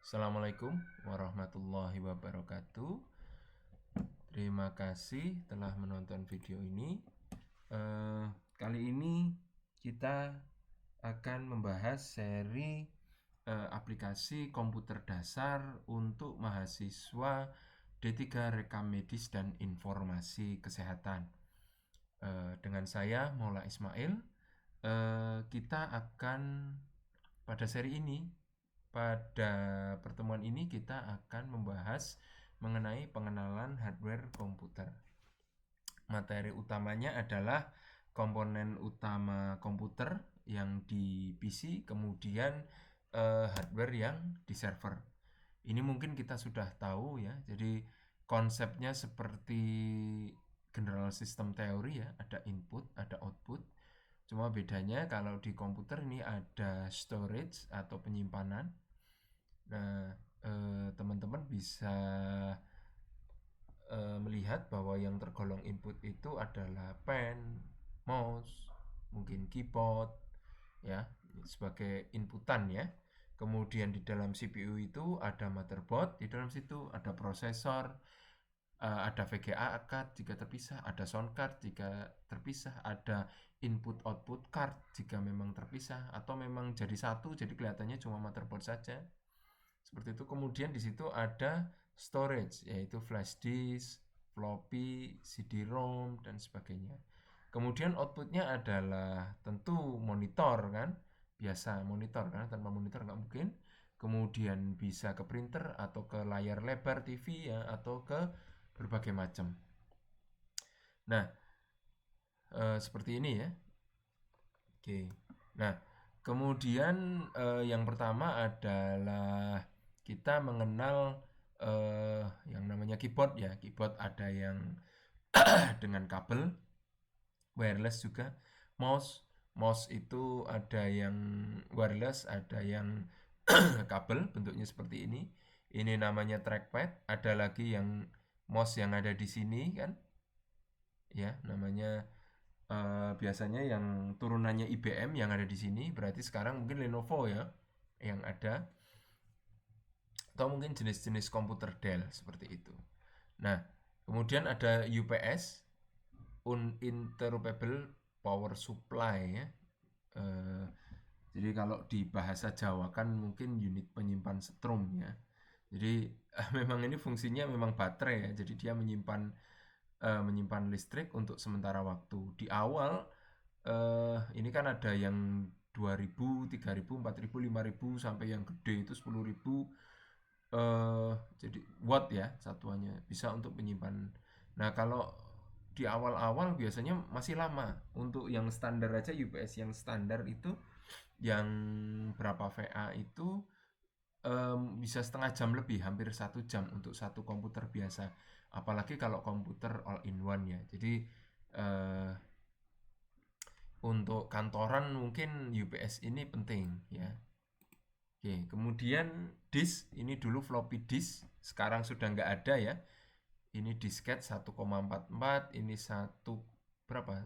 Assalamualaikum warahmatullahi wabarakatuh. Terima kasih telah menonton video ini. Kali ini kita akan membahas seri aplikasi komputer dasar untuk mahasiswa D3 Rekam Medis dan Informasi Kesehatan. Dengan saya Maula Ismail. Kita akan pada seri ini, pada pertemuan ini kita akan membahas mengenai pengenalan hardware komputer. Materi utamanya adalah komponen utama komputer yang di PC, kemudian hardware yang di server. Ini mungkin kita sudah tahu ya. Jadi konsepnya seperti general system theory ya, ada input, ada output. Cuma bedanya kalau di komputer ini ada storage atau penyimpanan. Nah, teman-teman bisa melihat bahwa yang tergolong input itu adalah pen, mouse, mungkin keyboard, ya, sebagai inputan ya. Kemudian di dalam CPU itu ada motherboard, di dalam situ ada prosesor, ada VGA card jika terpisah, ada sound card jika terpisah, ada input output card jika memang terpisah, atau memang jadi satu, jadi kelihatannya cuma motherboard saja. Seperti itu. Kemudian di situ ada storage, yaitu flash disk, floppy, CD-ROM, dan sebagainya. Kemudian outputnya adalah tentu monitor kan, biasa monitor kan, tanpa monitor nggak mungkin. Kemudian bisa ke printer atau ke layar lebar TV ya, atau ke berbagai macam. Nah, seperti ini ya. Oke. Nah, kemudian yang pertama adalah kita mengenal yang namanya keyboard ya. Keyboard ada yang dengan kabel, wireless juga. Mouse itu ada yang wireless, ada yang kabel, bentuknya seperti ini. Ini namanya trackpad. Ada lagi yang mouse yang ada di sini kan, ya namanya biasanya yang turunannya IBM yang ada di sini. Berarti sekarang mungkin Lenovo ya yang ada, atau mungkin jenis-jenis komputer Dell seperti itu. Nah, kemudian ada UPS, Uninterruptible Power Supply ya. Jadi kalau di bahasa Jawa kan mungkin unit penyimpan strom ya. Jadi memang ini fungsinya memang baterai ya. Jadi dia menyimpan listrik untuk sementara waktu. Di awal ini kan ada yang 2000, 3000, 4000, 5000 sampai yang gede itu 10.000 jadi watt ya satuannya, bisa untuk menyimpan. Nah, kalau di awal-awal biasanya masih lama. Untuk yang standar aja UPS yang standar itu yang berapa VA itu bisa setengah jam lebih, hampir 1 jam untuk satu komputer biasa. Apalagi kalau komputer all in one ya. Jadi eh, untuk kantoran mungkin UPS ini penting ya. Oke, kemudian disk ini dulu floppy disk, sekarang sudah nggak ada ya. Ini disket 1,44, ini satu berapa?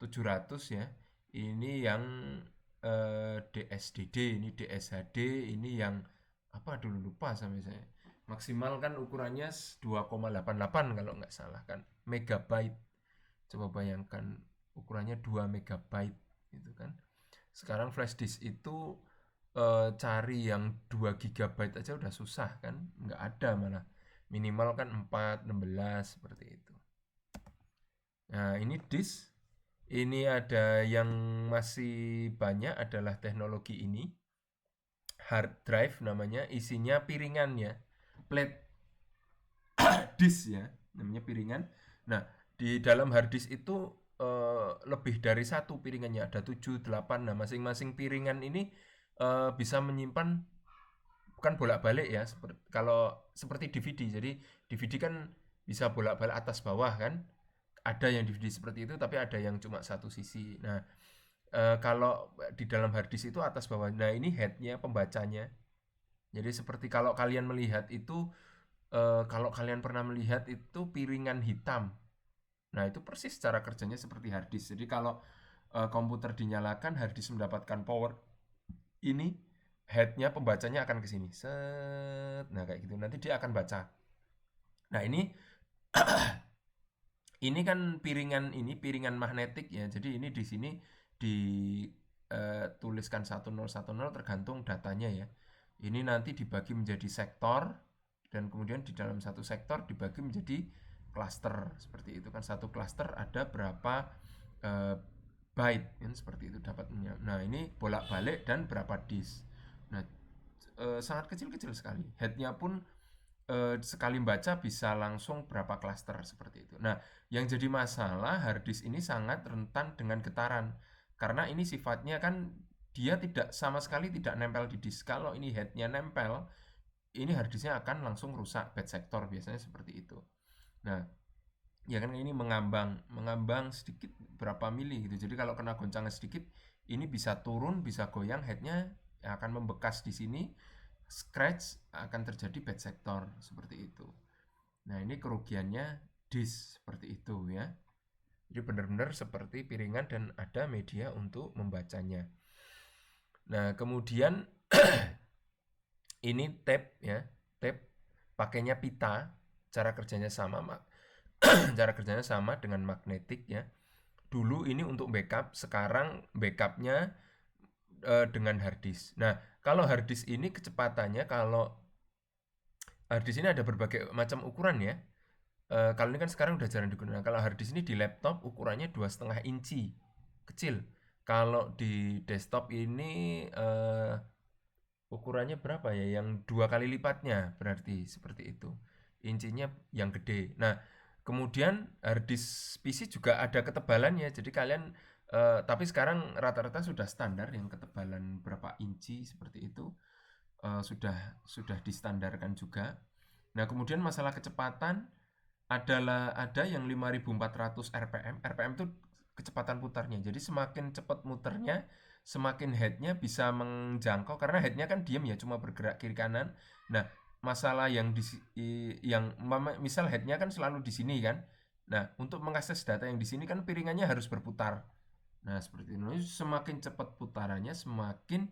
700 ya. Ini yang DSDD, ini DSHD, ini yang apa dulu lupa sampai saya. Maksimal kan ukurannya 2,88 kalau nggak salah kan, megabyte. Coba bayangkan ukurannya 2 megabyte gitu kan. Sekarang flash disk itu cari yang 2 gigabyte aja udah susah kan, nggak ada malah. Minimal kan 4, 16 seperti itu. Nah, ini disk. Ini ada yang masih banyak adalah teknologi ini. Hard drive namanya, isinya piringan ya. Plate disk ya, namanya piringan. Nah, di dalam hard disk itu lebih dari satu piringannya, ada 7, 8. Nah, masing-masing piringan ini bisa menyimpan, bukan bolak-balik ya, kalau seperti DVD. Jadi DVD kan bisa bolak-balik atas bawah kan. Ada yang DVD seperti itu, tapi ada yang cuma satu sisi. Nah, kalau di dalam hard disk itu atas bawah. Nah, ini headnya, pembacanya. Jadi seperti kalau kalian melihat itu, kalau kalian pernah melihat itu piringan hitam. Nah, itu persis cara kerjanya seperti hard disk. Jadi kalau komputer dinyalakan, hard disk mendapatkan power ini. headnya pembacanya akan ke sini. Set. Nah, kayak gitu. Nanti dia akan baca. Nah, ini kan piringan magnetik ya. Jadi ini di sini dituliskan 1010 tergantung datanya ya. Ini nanti dibagi menjadi sektor dan kemudian di dalam satu sektor dibagi menjadi cluster seperti itu kan. Satu cluster ada berapa eh, byte kan seperti itu dapatnya. Nah, ini bolak-balik dan berapa disk. Nah, sangat kecil-kecil sekali. Headnya pun sekali baca bisa langsung berapa klaster seperti itu. Nah, yang jadi masalah hard disk ini sangat rentan dengan getaran karena ini sifatnya kan dia tidak sama sekali tidak nempel di disk. Kalau ini headnya nempel, ini hard disknya akan langsung rusak bed sector biasanya seperti itu. Nah, ya kan ini mengambang sedikit berapa mili gitu. Jadi kalau kena goncangan sedikit, ini bisa turun, bisa goyang headnya akan membekas di sini, scratch akan terjadi bed sector seperti itu. Nah, ini kerugiannya disk seperti itu ya. Jadi benar-benar seperti piringan dan ada media untuk membacanya. Nah, kemudian ini tape ya. Tape pakainya pita, cara kerjanya sama, cara kerjanya sama dengan magnetik ya. Dulu ini untuk backup, sekarang backupnya dengan hard disk. Nah, kalau hard disk ini kecepatannya, kalau hard disk ini ada berbagai macam ukuran ya. Kalau ini kan sekarang udah jarang digunakan. Kalau hard disk ini di laptop ukurannya 2,5 inci, kecil. Kalau di desktop ini ukurannya berapa ya? Yang 2 kali lipatnya berarti seperti itu. Incinya yang gede. Nah, kemudian hard disk PC juga ada ketebalannya. Jadi kalian tapi sekarang rata-rata sudah standar yang ketebalan berapa inci seperti itu. Sudah distandarkan juga. Nah, kemudian masalah kecepatan ada yang 5.400 RPM. RPM itu kecepatan putarnya. Jadi semakin cepat muternya, semakin headnya bisa menjangkau karena headnya kan diam ya, cuma bergerak kiri kanan. Nah, masalah yang misal headnya kan selalu di sini kan. Nah, untuk mengakses data yang di sini kan piringannya harus berputar. Nah, seperti itu. Semakin cepat putarannya, semakin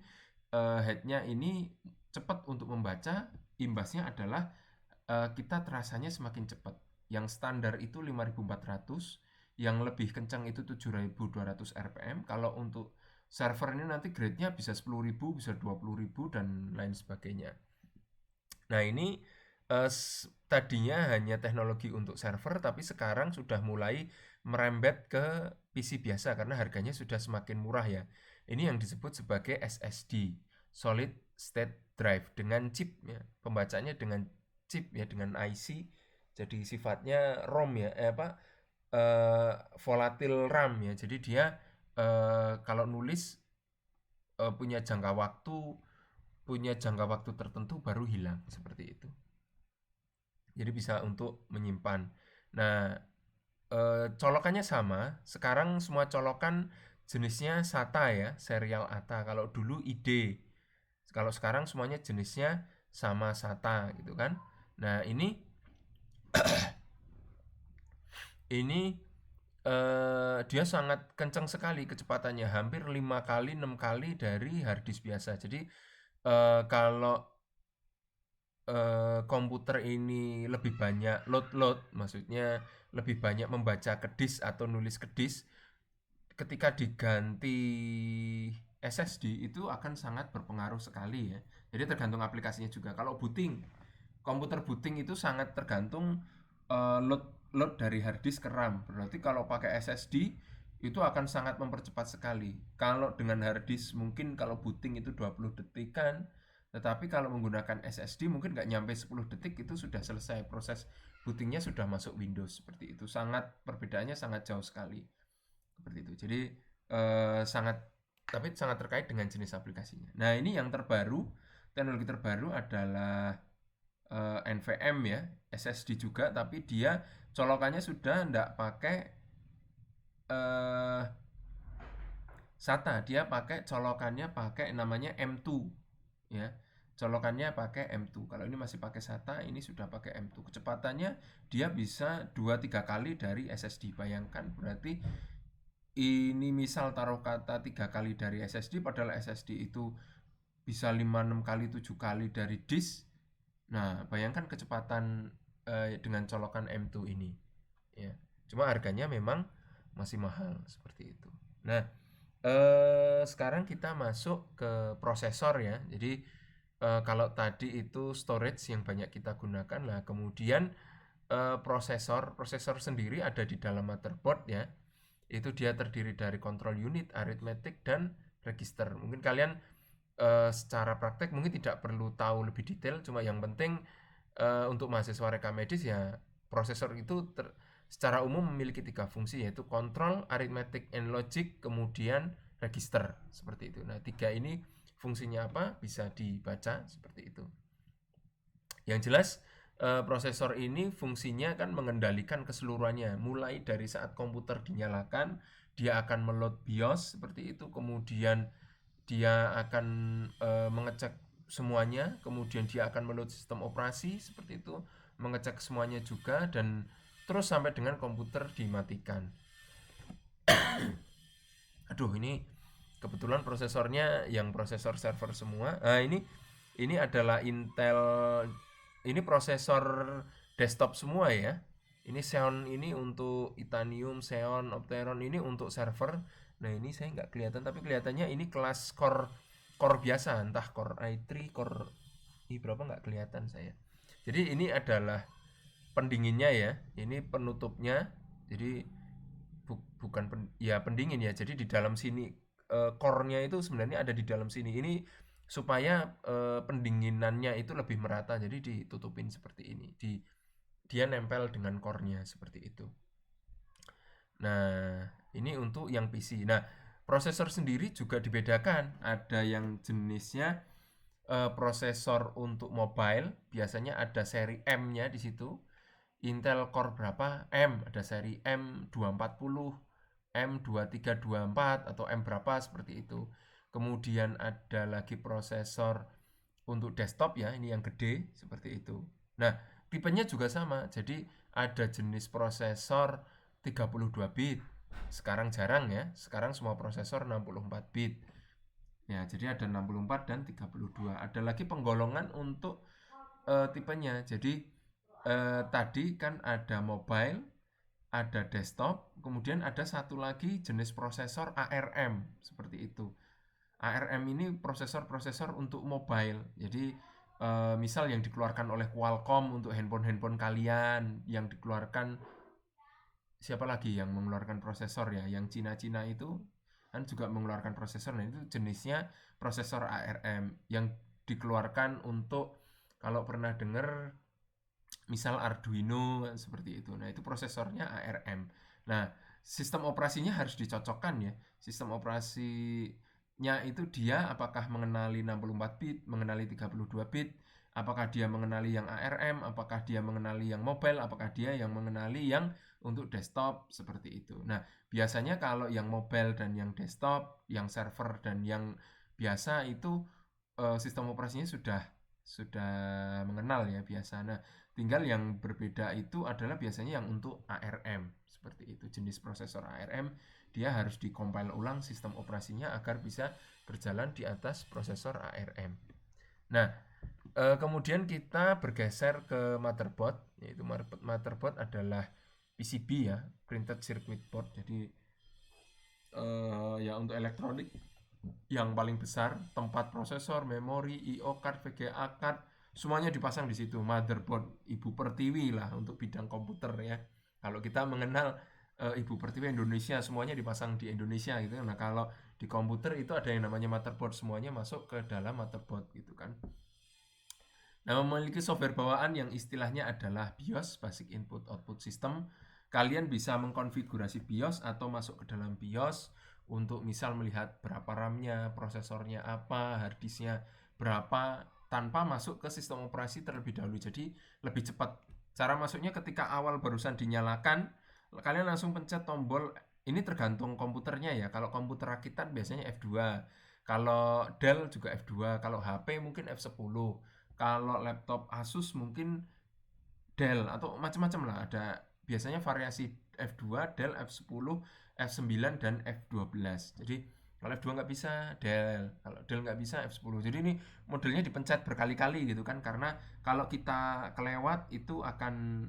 headnya ini cepat untuk membaca. Imbasnya adalah kita terasanya semakin cepat. Yang standar itu 5.400, yang lebih kencang itu 7.200 RPM. Kalau untuk server ini nanti grade-nya bisa 10.000, bisa 20.000 dan lain sebagainya. Nah, ini tadinya hanya teknologi untuk server, tapi sekarang sudah mulai merembet ke PC biasa karena harganya sudah semakin murah ya. Ini yang disebut sebagai SSD, Solid State Drive, dengan chip ya. Pembacanya dengan chip ya, dengan IC. Jadi sifatnya ROM ya, volatile RAM ya. Jadi dia kalau nulis punya jangka waktu tertentu baru hilang seperti itu. Jadi bisa untuk menyimpan. Nah, colokannya sama. Sekarang semua colokan jenisnya SATA ya, serial ATA. Kalau dulu ID. Kalau sekarang semuanya jenisnya sama SATA gitu kan. Nah, ini dia sangat kencang sekali kecepatannya, hampir 5 kali 6 kali dari hard disk biasa. Jadi kalau komputer ini lebih banyak load, maksudnya lebih banyak membaca ke disk atau nulis ke disk, ketika diganti SSD itu akan sangat berpengaruh sekali ya. Jadi tergantung aplikasinya juga. Kalau komputer booting itu sangat tergantung load dari hard disk ke RAM. Berarti kalau pakai SSD itu akan sangat mempercepat sekali. Kalau dengan hard disk mungkin kalau booting itu 20 detikan, tetapi kalau menggunakan SSD mungkin nggak nyampe 10 detik itu sudah selesai. Proses bootingnya sudah masuk Windows seperti itu. Perbedaannya sangat jauh sekali. Seperti itu. Jadi sangat terkait dengan jenis aplikasinya. Nah, ini yang terbaru, teknologi terbaru adalah NVM ya, SSD juga, tapi dia colokannya sudah tidak pakai SATA, dia pakai colokannya pakai namanya M2 ya. Colokannya pakai M2. Kalau ini masih pakai SATA, ini sudah pakai M2. Kecepatannya dia bisa 2-3 kali dari SSD. Bayangkan berarti ini misal taruh kata 3 kali dari SSD, padahal SSD itu bisa 5-6 kali 7 kali dari disk. Nah, bayangkan kecepatan dengan colokan M2 ini ya. Cuma harganya memang masih mahal seperti itu. Nah, sekarang kita masuk ke prosesor ya. Jadi kalau tadi itu storage yang banyak kita gunakan lah, kemudian prosesor sendiri ada di dalam motherboard ya. Itu dia terdiri dari control unit, arithmetic, dan register. Mungkin kalian secara praktek mungkin tidak perlu tahu lebih detail, cuma yang penting untuk mahasiswa reka medis ya, prosesor itu secara umum memiliki 3 fungsi, yaitu control, arithmetic, and logic, kemudian register, seperti itu. Nah, 3 ini fungsinya apa bisa dibaca seperti itu. Yang jelas prosesor ini fungsinya kan mengendalikan keseluruhannya, mulai dari saat komputer dinyalakan, dia akan meload BIOS seperti itu, kemudian dia akan mengecek semuanya, kemudian dia akan meload sistem operasi seperti itu, mengecek semuanya juga, dan terus sampai dengan komputer dimatikan. Aduh, ini kebetulan prosesornya yang prosesor server semua. Nah, ini adalah Intel, ini prosesor desktop semua ya. Ini Xeon ini untuk Itanium, Xeon, Opteron ini untuk server. Nah, ini saya nggak kelihatan, tapi kelihatannya ini kelas core biasa, entah core i3, core i berapa nggak kelihatan saya. Jadi ini adalah pendinginnya ya, ini penutupnya. Jadi bukan ya pendingin ya. Jadi di dalam sini core-nya itu sebenarnya ada di dalam sini. Ini supaya pendinginannya itu lebih merata. Jadi ditutupin seperti ini. Dia nempel dengan core-nya seperti itu. Nah, ini untuk yang PC. Nah, prosesor sendiri juga dibedakan. Ada yang jenisnya prosesor untuk mobile, biasanya ada seri M-nya di situ. Intel Core berapa? M, ada seri M240, M2324 atau M berapa seperti itu. Kemudian ada lagi prosesor untuk desktop ya, ini yang gede seperti itu. Nah, tipenya juga sama. Jadi ada jenis prosesor 32 bit. Sekarang jarang ya. Sekarang semua prosesor 64 bit. Ya, jadi ada 64 dan 32. Ada lagi penggolongan untuk tipenya. Jadi tadi kan ada mobile, ada desktop, kemudian ada satu lagi jenis prosesor ARM seperti itu. ARM ini prosesor-prosesor untuk mobile. Jadi misal yang dikeluarkan oleh Qualcomm untuk handphone-handphone kalian, yang dikeluarkan siapa lagi yang mengeluarkan prosesor ya? Yang Cina-Cina itu kan juga mengeluarkan prosesor. Nah, itu jenisnya prosesor ARM yang dikeluarkan untuk, kalau pernah dengar misal Arduino seperti itu. Nah, itu prosesornya ARM. Nah, sistem operasinya harus dicocokkan ya. Sistem operasinya itu dia apakah mengenali 64 bit, mengenali 32 bit, apakah dia mengenali yang ARM, apakah dia mengenali yang mobile, apakah dia yang mengenali yang untuk desktop seperti itu. Nah, biasanya kalau yang mobile dan yang desktop, yang server dan yang biasa itu sistem operasinya sudah mengenal ya biasa. Nah, tinggal yang berbeda itu adalah biasanya yang untuk ARM seperti itu. Jenis prosesor ARM dia harus dikompil ulang sistem operasinya agar bisa berjalan di atas prosesor ARM. Nah, kemudian kita bergeser ke motherboard, yaitu motherboard adalah PCB ya, printed circuit board. Jadi ya untuk elektronik yang paling besar, tempat prosesor, memori, I/O card, VGA card, semuanya dipasang di situ. Motherboard Ibu Pertiwi lah untuk bidang komputer ya. Kalau kita mengenal Ibu Pertiwi Indonesia, semuanya dipasang di Indonesia gitu. Nah, kalau di komputer itu ada yang namanya motherboard, semuanya masuk ke dalam motherboard gitu kan. Nah, memiliki software bawaan yang istilahnya adalah BIOS, Basic Input Output System. Kalian bisa mengkonfigurasi BIOS atau masuk ke dalam BIOS untuk misal melihat berapa RAM-nya, prosesornya apa, hard disk-nya berapa, tanpa masuk ke sistem operasi terlebih dahulu. Jadi lebih cepat. Cara masuknya ketika awal barusan dinyalakan, kalian langsung pencet tombol. Ini tergantung komputernya ya. Kalau komputer rakitan biasanya F2. Kalau Dell juga F2. Kalau HP mungkin F10. Kalau laptop Asus mungkin Dell atau macam-macam lah, ada biasanya variasi F2, Dell, F10, F9 dan F12. Jadi Kalau F2 nggak bisa, del. Kalau del nggak bisa, F10. Jadi ini modelnya dipencet berkali-kali gitu kan, karena kalau kita kelewat itu akan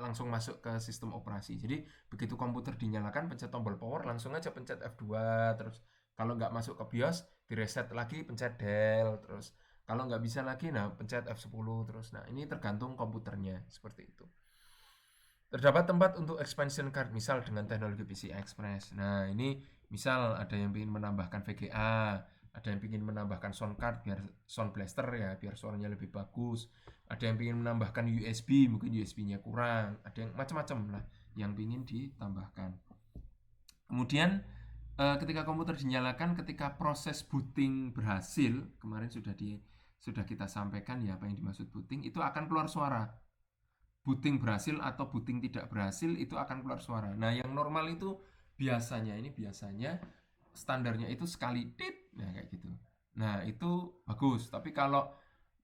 langsung masuk ke sistem operasi. Jadi begitu komputer dinyalakan, pencet tombol power, langsung aja pencet F2. Terus kalau nggak masuk ke BIOS, direset lagi, pencet del. Terus kalau nggak bisa lagi, nah pencet F10 terus. Nah ini tergantung komputernya, seperti itu. Terdapat tempat untuk expansion card, misal dengan teknologi PCI Express. Nah, ini misal ada yang ingin menambahkan VGA, ada yang ingin menambahkan sound card biar sound blaster ya, biar suaranya lebih bagus. Ada yang ingin menambahkan USB, mungkin USB-nya kurang. Ada yang macam-macam lah yang ingin ditambahkan. Kemudian ketika komputer dinyalakan, ketika proses booting berhasil, kemarin sudah kita sampaikan ya apa yang dimaksud booting, itu akan keluar suara. Booting berhasil atau booting tidak berhasil itu akan keluar suara. Nah, yang normal itu biasanya standarnya itu sekali tit, nah kayak gitu. Nah, itu bagus. Tapi kalau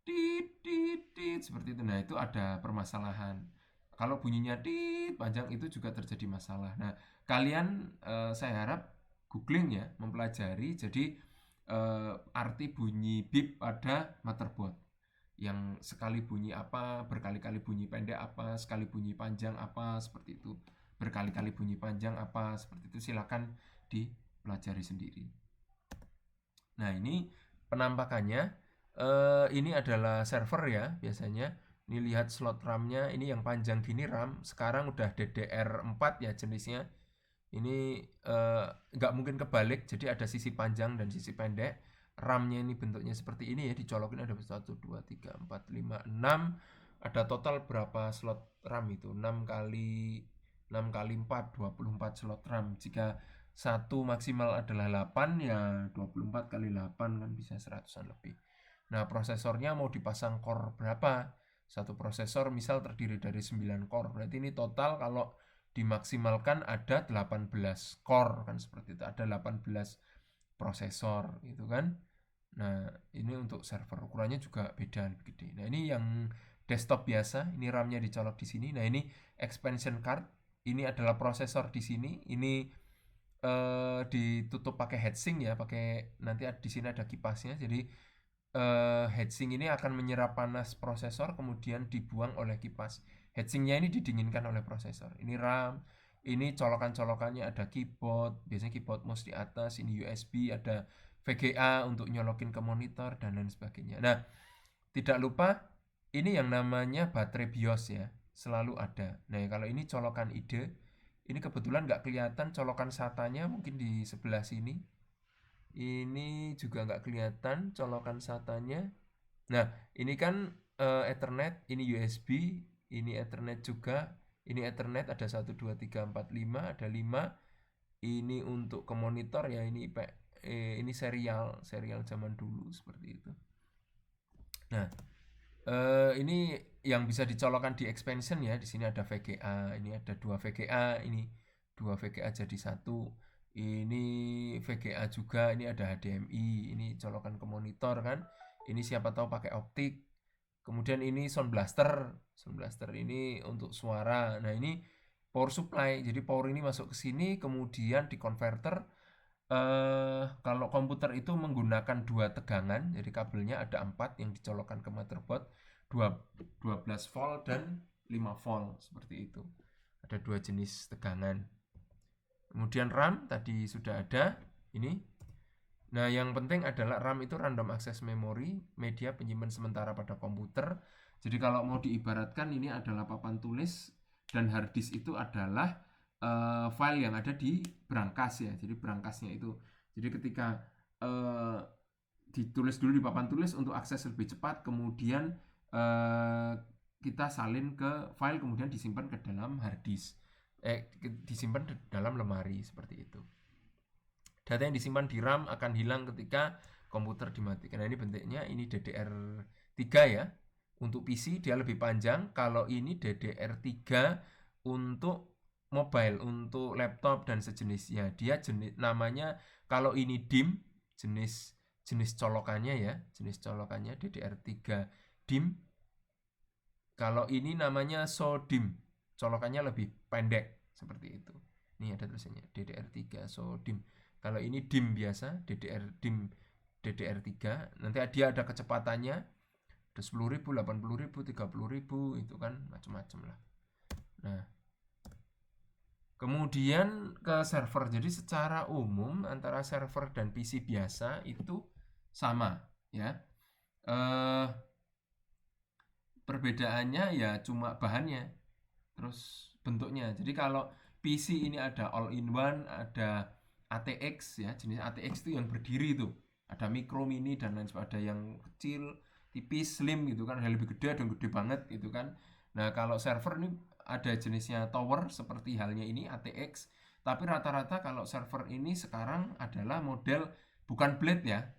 tit tit tit seperti itu, nah itu ada permasalahan. Kalau bunyinya tit panjang itu juga terjadi masalah. Nah, kalian saya harap googling ya, mempelajari jadi arti bunyi bip pada motherboard yang sekali bunyi apa, berkali-kali bunyi pendek apa, sekali bunyi panjang apa, seperti itu. Berkali-kali bunyi panjang apa, seperti itu. Silakan dipelajari sendiri. Nah, ini penampakannya. Ini adalah server ya, biasanya. Ini lihat slot RAM-nya, ini yang panjang gini RAM. Sekarang udah DDR4 ya jenisnya. Ini nggak mungkin kebalik, jadi ada sisi panjang dan sisi pendek. RAM-nya ini bentuknya seperti ini ya, dicolokin ada 1, 2, 3, 4, 5, 6. Ada total berapa slot RAM itu? 6 kali 4, 24 slot RAM. Jika satu maksimal adalah 8, ya 24 kali 8 kan bisa 100-an lebih. Nah, prosesornya mau dipasang core berapa? Satu prosesor misal terdiri dari 9 core. Berarti ini total kalau dimaksimalkan ada 18 core kan seperti itu. Ada 18 prosesor gitu kan. Nah, ini untuk server ukurannya juga beda lebih gede. Nah, ini yang desktop biasa, ini RAM-nya dicolok di sini. Nah, ini expansion card. Ini adalah prosesor di sini. Ini ditutup pakai heatsink ya, pakai nanti di sini ada kipasnya. Jadi heatsink ini akan menyerap panas prosesor kemudian dibuang oleh kipas. Heatsinknya ini didinginkan oleh prosesor. Ini RAM, ini colokan-colokannya ada keyboard, biasanya keyboard mouse di atas, ini USB, ada VGA untuk nyolokin ke monitor dan lain sebagainya. Nah, tidak lupa ini yang namanya baterai BIOS ya, selalu ada. Nah, kalau ini colokan IDE, ini kebetulan nggak kelihatan colokan SATA-nya mungkin di sebelah sini. Ini juga nggak kelihatan colokan SATA-nya. Nah, ini kan Ethernet, ini USB, ini Ethernet juga. Ini Ethernet ada 1, 2, 3, 4, 5, ada 5. Ini untuk ke monitor ya, ini serial zaman dulu seperti itu. Nah, ini yang bisa dicolokkan di expansion ya. Di sini ada VGA, ini ada 2 VGA, ini 2 VGA jadi 1. Ini VGA juga, ini ada HDMI, ini colokan ke monitor kan. Ini siapa tahu pakai optik. Kemudian ini sound blaster. Sound blaster ini untuk suara. Nah, ini power supply. Jadi power ini masuk ke sini kemudian di converter. Kalau komputer itu menggunakan 2 tegangan, jadi kabelnya ada 4 yang dicolokkan ke motherboard, 12 volt dan 5 volt seperti itu. Ada 2 jenis tegangan. Kemudian RAM tadi sudah ada, ini. Nah, yang penting adalah RAM itu random access memory, media penyimpan sementara pada komputer. Jadi kalau mau diibaratkan ini adalah papan tulis dan hard disk itu adalah file yang ada di brankas ya. Jadi brankasnya itu. Jadi ketika ditulis dulu di papan tulis untuk akses lebih cepat, kemudian kita salin ke file, kemudian disimpan ke dalam hard disk. Disimpan di dalam lemari seperti itu. Data yang disimpan di RAM akan hilang ketika komputer dimatikan. Nah, ini bentuknya, ini DDR3 ya. Untuk PC dia lebih panjang, kalau ini DDR3 untuk mobile, untuk laptop dan sejenisnya. Dia namanya, kalau ini DIMM, jenis colokannya ya, jenis colokannya DDR3 DIMM. Kalau ini namanya SODIMM, colokannya lebih pendek seperti itu. Ini ada tulisannya DDR3 SODIMM. Kalau ini DIMM biasa, DIMM DDR3, nanti dia ada kecepatannya, ada 10.000, 80.000, 30.000, itu kan macam-macam lah. Nah, kemudian ke server. Jadi secara umum antara server dan PC biasa itu sama ya. Perbedaannya ya cuma bahannya, terus bentuknya. Jadi kalau PC ini ada all-in-one, ada ATX ya, jenis ATX itu yang berdiri itu. Ada micro, mini dan lain sebagainya, ada yang kecil, tipis, slim gitu kan, ada yang lebih gede, ada yang gede banget gitu kan. Nah, kalau server ini ada jenisnya tower seperti halnya ini ATX, tapi rata-rata kalau server ini sekarang adalah model bukan blade ya.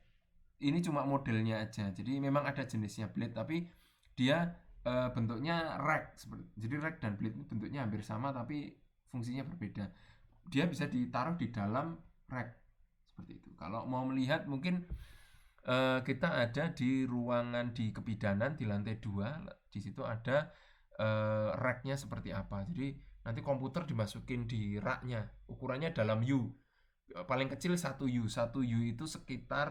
Ini cuma modelnya aja. Jadi memang ada jenisnya blade tapi dia bentuknya rack seperti. Jadi rack dan blade ini bentuknya hampir sama tapi fungsinya berbeda. Dia bisa ditaruh di dalam rack seperti itu. Kalau mau melihat mungkin kita ada di ruangan di kebidanan di lantai 2. Di situ ada racknya seperti apa. Jadi nanti komputer dimasukin di racknya. Ukurannya dalam U. Paling kecil 1 U. 1 U itu sekitar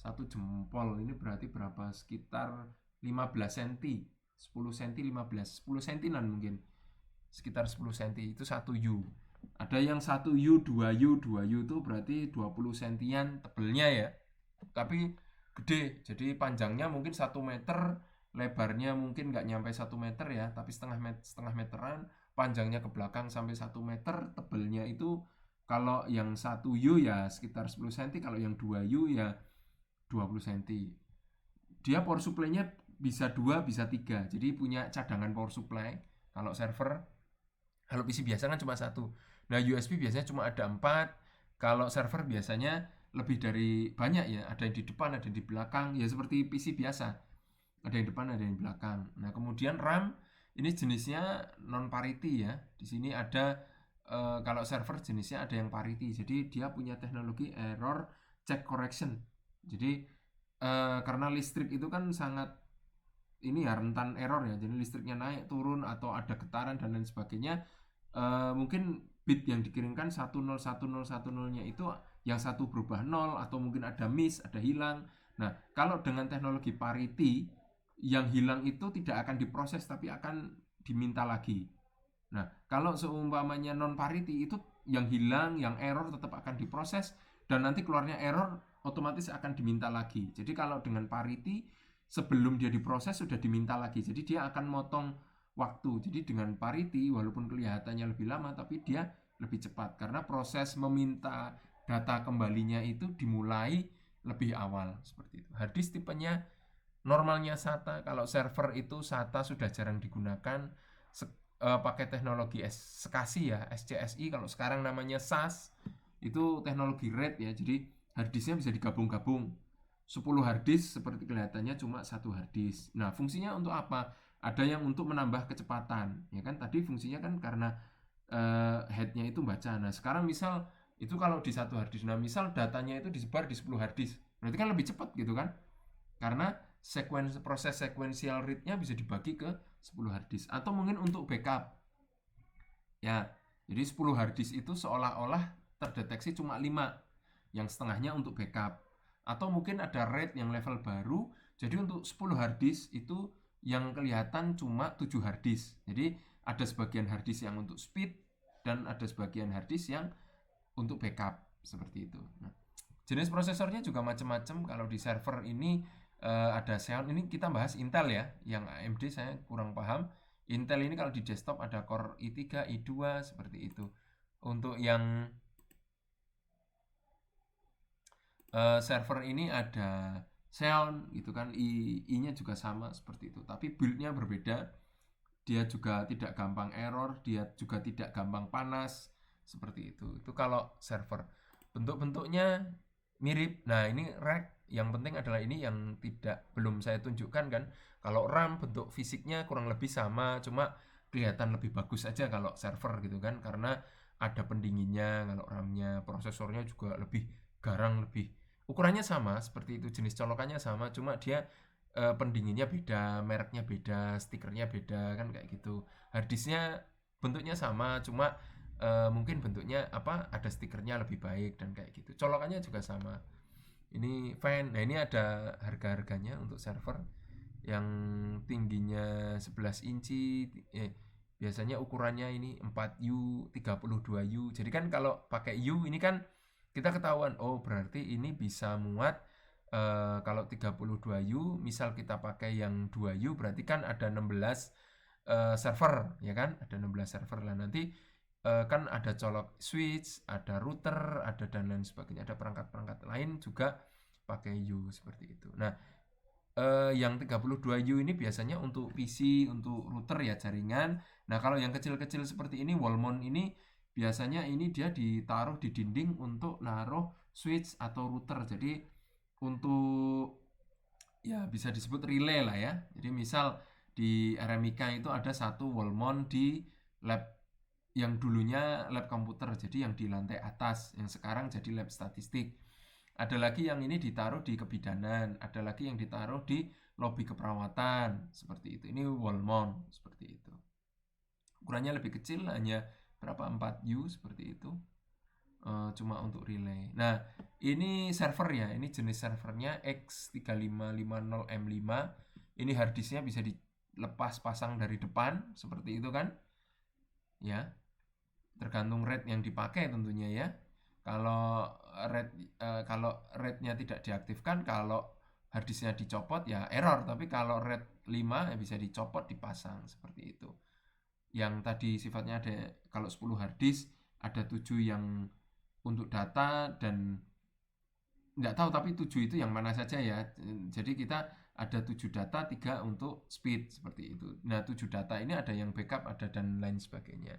1 jempol. Ini berarti berapa? Sekitar 15 cm. 10 cm 15. 10 cm mungkin. Sekitar 10 cm itu 1 U. Ada yang 1 U, 2 U, 2 U itu berarti 20 cm tebelnya ya. Tapi gede. Jadi panjangnya mungkin 1 meter, lebarnya mungkin nggak nyampe 1 meter ya, tapi setengah meteran. Panjangnya ke belakang sampai 1 meter, tebelnya itu kalau yang 1 U ya sekitar 10 cm, kalau yang 2 U ya 20 cm. Dia power supply-nya bisa 2, bisa 3. Jadi punya cadangan power supply. Kalau server, kalau PC biasa kan cuma 1. Nah, USB biasanya cuma ada 4. Kalau server biasanya lebih dari banyak ya. Ada yang di depan, ada yang di belakang. Ya seperti PC biasa. Ada yang depan, ada yang belakang. Nah, kemudian RAM ini jenisnya non parity ya. Di sini ada kalau server jenisnya ada yang parity. Jadi dia punya teknologi error check correction. Jadi karena listrik itu kan sangat ini ya rentan error ya. Jadi listriknya naik turun atau ada getaran dan lain sebagainya. Mungkin bit yang dikirimkan 101010-nya itu yang satu berubah 0 atau mungkin ada miss, ada hilang. Nah, kalau dengan teknologi parity yang hilang itu tidak akan diproses tapi akan diminta lagi. Nah, kalau seumpamanya non parity itu yang hilang, yang error tetap akan diproses dan nanti keluarnya error otomatis akan diminta lagi. Jadi kalau dengan parity sebelum dia diproses sudah diminta lagi. Jadi dia akan motong waktu. Jadi dengan parity walaupun kelihatannya lebih lama tapi dia lebih cepat karena proses meminta data kembalinya itu dimulai lebih awal seperti itu. Harddisk tipenya normalnya SATA. Kalau server itu SATA sudah jarang digunakan. Pakai teknologi SCSI ya, SCSI kalau sekarang namanya SAS. Itu teknologi RAID ya. Jadi harddisknya bisa digabung-gabung. 10 harddisk seperti kelihatannya cuma 1 harddisk. Nah, fungsinya untuk apa? Ada yang untuk menambah kecepatan, ya kan? Tadi fungsinya kan karena headnya itu baca. Nah, sekarang misal itu kalau di 1 harddisk, nah misal datanya itu disebar di 10 harddisk, berarti kan lebih cepat gitu kan? Karena proses sequential read-nya bisa dibagi ke 10 harddisk. Atau mungkin untuk backup. Ya, jadi 10 harddisk itu seolah-olah terdeteksi cuma 5, yang setengahnya untuk backup. Atau mungkin ada RAID yang level baru, jadi untuk 10 harddisk itu yang kelihatan cuma 7 harddisk. Jadi ada sebagian harddisk yang untuk speed dan ada sebagian harddisk yang untuk backup seperti itu. Nah, jenis prosesornya juga macam-macam. Kalau di server ini ada Xeon. Ini kita bahas Intel ya. Yang AMD saya kurang paham. Intel ini kalau di desktop ada Core i3, i2 seperti itu. Untuk yang server ini ada Xeon gitu kan, i-nya juga sama seperti itu, tapi build-nya berbeda. Dia juga tidak gampang error, dia juga tidak gampang panas seperti itu. Itu kalau server. Bentuk-bentuknya mirip. Nah, ini rack. Yang penting adalah ini yang belum saya tunjukkan kan. Kalau RAM bentuk fisiknya kurang lebih sama, cuma kelihatan lebih bagus aja kalau server gitu kan, karena ada pendinginnya. Kalau RAM-nya, prosesornya juga lebih garang, lebih ukurannya sama seperti itu, jenis colokannya sama, cuma dia pendinginnya beda, mereknya beda, stikernya beda kan kayak gitu. Harddisknya bentuknya sama, cuma mungkin bentuknya ada stikernya lebih baik dan kayak gitu. Colokannya juga sama. Ini fan. Nah, ini ada harga-harganya untuk server yang tingginya 11 inci, biasanya ukurannya ini 4U, 32U. Jadi kan kalau pakai U ini kan kita ketahuan, oh berarti ini bisa muat kalau 32U, misal kita pakai yang 2U berarti kan ada 16 server, ya kan? Ada 16 server lah. Nanti kan ada colok switch, ada router, ada dan lain sebagainya, ada perangkat-perangkat lain juga pakai U seperti itu. Nah, yang 32U ini biasanya untuk PC, untuk router ya, jaringan. Nah, kalau yang kecil-kecil seperti ini, wall mount ini biasanya ini dia ditaruh di dinding untuk naruh switch atau router. Jadi untuk ya bisa disebut relay lah ya. Jadi misal di RMIK itu ada satu wall mount di lab yang dulunya lab komputer, jadi yang di lantai atas, yang sekarang jadi lab statistik. Ada lagi yang ini ditaruh di kebidanan, ada lagi yang ditaruh di lobi keperawatan, seperti itu. Ini wall mount, seperti itu. Ukurannya lebih kecil, hanya berapa 4U seperti itu. Cuma untuk relay. Nah, ini server ya, ini jenis servernya X3550M5. Ini harddisknya bisa dilepas pasang dari depan, seperti itu kan? Ya, tergantung RAID yang dipakai tentunya ya. Kalau RAID-nya tidak diaktifkan, kalau harddisknya dicopot ya error, tapi kalau RAID 5 ya bisa dicopot, dipasang seperti itu. Yang tadi sifatnya ada, kalau 10 harddisk ada 7 yang untuk data dan nggak tahu, tapi 7 itu yang mana saja ya. Jadi kita ada 7 data, 3 untuk speed seperti itu. Nah, 7 data ini ada yang backup, ada dan lain sebagainya.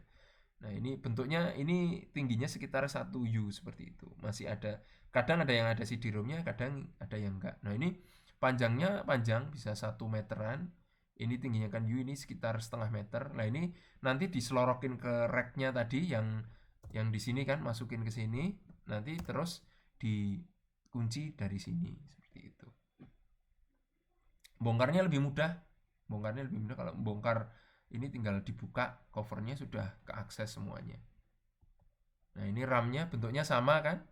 Nah, ini bentuknya ini tingginya sekitar 1U seperti itu. Masih ada, kadang ada yang ada CD-ROM-nya, kadang ada yang enggak. Nah, ini panjangnya panjang bisa 1 meteran. Ini tingginya kan U ini sekitar setengah meter. Nah, ini nanti diselorokin ke rack-nya tadi yang di sini kan, masukin ke sini, nanti terus dikunci dari sini seperti itu. Bongkarnya lebih mudah. Kalau bongkar ini tinggal dibuka, covernya sudah keakses semuanya. Nah, ini RAM-nya bentuknya sama kan?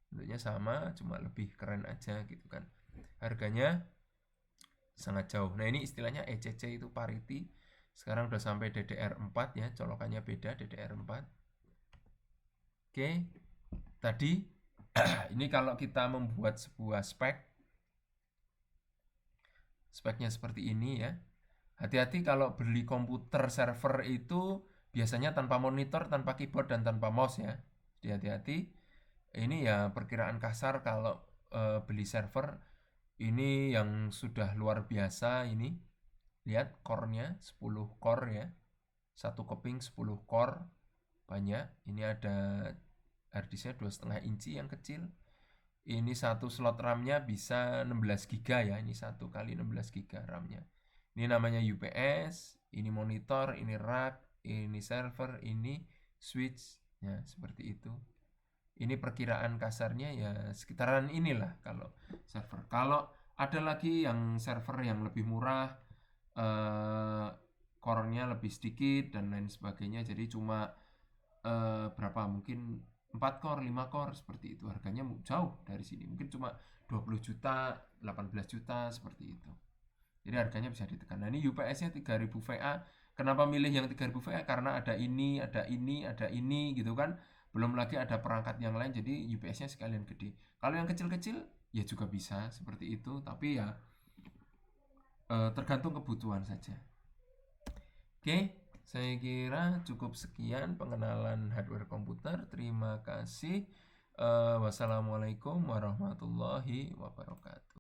Bentuknya sama, cuma lebih keren aja gitu kan. Harganya sangat jauh. Nah, ini istilahnya ECC itu parity. Sekarang udah sampai DDR4 ya, colokannya beda DDR4. Oke. Tadi ini kalau kita membuat sebuah speknya seperti ini ya. Hati-hati kalau beli komputer server itu biasanya tanpa monitor, tanpa keyboard, dan tanpa mouse ya. Jadi hati-hati. Ini ya perkiraan kasar kalau beli server ini yang sudah luar biasa ini. Lihat core-nya 10 core ya. Satu keping 10 core. Banyak. Ini ada harddisknya 2,5 inci yang kecil. Ini satu slot RAM-nya bisa 16 GB ya. Ini 1 kali 16 GB RAM-nya. Ini namanya UPS, ini monitor, ini rack, ini server, ini switch, ya seperti itu. Ini perkiraan kasarnya ya sekitaran inilah kalau server. Kalau ada lagi yang server yang lebih murah, core-nya lebih sedikit dan lain sebagainya, jadi cuma berapa, mungkin 4 core, 5 core seperti itu. Harganya jauh dari sini, mungkin cuma 20 juta, 18 juta seperti itu. Jadi harganya bisa ditekan. Nah, ini UPS-nya 3000 VA. Kenapa milih yang 3000 VA? Karena ada ini, ada ini, ada ini gitu kan. Belum lagi ada perangkat yang lain, jadi UPS-nya sekalian gede. Kalau yang kecil-kecil ya juga bisa seperti itu, tapi ya tergantung kebutuhan saja. Oke, saya kira cukup sekian pengenalan hardware komputer. Terima kasih. Wassalamualaikum warahmatullahi wabarakatuh.